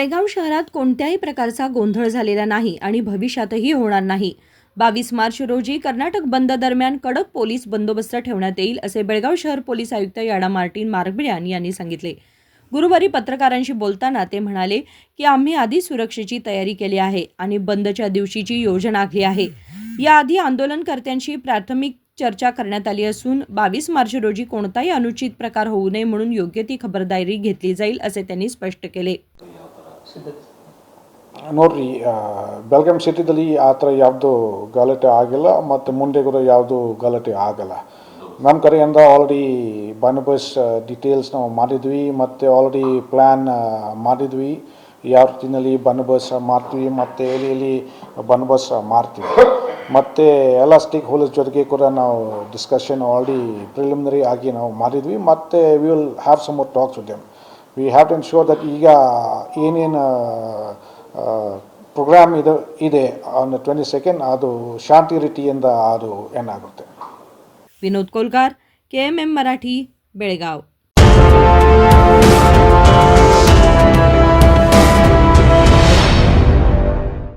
बेळगाव शहरात कोणत्याही प्रकारचा गोंधळ झालेला नाही आणि भविष्यातही होणार नाही. 22 मार्च रोजी कर्नाटक बंद दरम्यान कडक पोलीस बंदोबस्त ठेवण्यात येईल असे बेळगाव शहर पोलीस आयुक्त याडा मार्टिन मार्गबिळ्यान यांनी सांगितले. गुरुवारी पत्रकारांशी बोलताना ते म्हणाले की आम्ही आधी सुरक्षेची तयारी केली आहे आणि बंदच्या दिवशीची योजना आखली आहे. याआधी आंदोलनकर्त्यांशी प्राथमिक चर्चा करण्यात आली असून 22 मार्च रोजी कोणताही अनुचित प्रकार होऊ नये म्हणून योग्य ती खबरदारी घेतली जाईल असे त्यांनी स्पष्ट केले. ನೋಡ್ರಿ ಬೆಳಗಾಂ ಸಿಟಿದಲ್ಲಿ ಆ ಥರ ಯಾವುದು ಗಲಾಟೆ ಆಗಿಲ್ಲ ಮತ್ತು ಮುಂದೆ ಕೂಡ ಯಾವುದು ಗಲಾಟೆ ಆಗಲ್ಲ. ನಮ್ಮ ಕಡೆಯಿಂದ ಆಲ್ರೆಡಿ ಬಂದೋಬಸ್ತ್ ಡೀಟೇಲ್ಸ್ ನಾವು ಮಾಡಿದ್ವಿ ಮತ್ತು ಆಲ್ರೆಡಿ ಪ್ಲ್ಯಾನ್ ಮಾಡಿದ್ವಿ ಯಾವ ರೀತಿಯಲ್ಲಿ ಬಂದೋಬಸ್ತ್ ಮಾಡ್ತೀವಿ ಮತ್ತು ಎಲ್ಲಿ ಬಂದೋಬಸ್ತ್ ಮಾಡ್ತೀವಿ ಮತ್ತು ಎಲ್ಲ ಸ್ಟೇಕ್ ಹೋಲ್ಡರ್ಸ್ ಜೊತೆಗೆ ಕೂಡ ನಾವು ಡಿಸ್ಕಷನ್ ಆಲ್ರೆಡಿ ಪ್ರಿಲಿಮಿನರಿ ಆಗಿ ನಾವು ಮಾಡಿದ್ವಿ ಮತ್ತು we will have some more talks with them. We have to ensure that ಈಗ ಏನೇನು ಪ್ರೋಗ್ರಾಮ್ ಇದೆ ಆನ್ 22 ಅದು ಶಾಂತಿ ರೀತಿಯಿಂದ ಅದು ಏನಾಗುತ್ತೆ. विनोद कोलकार, KMM मराठी, बेळगाव.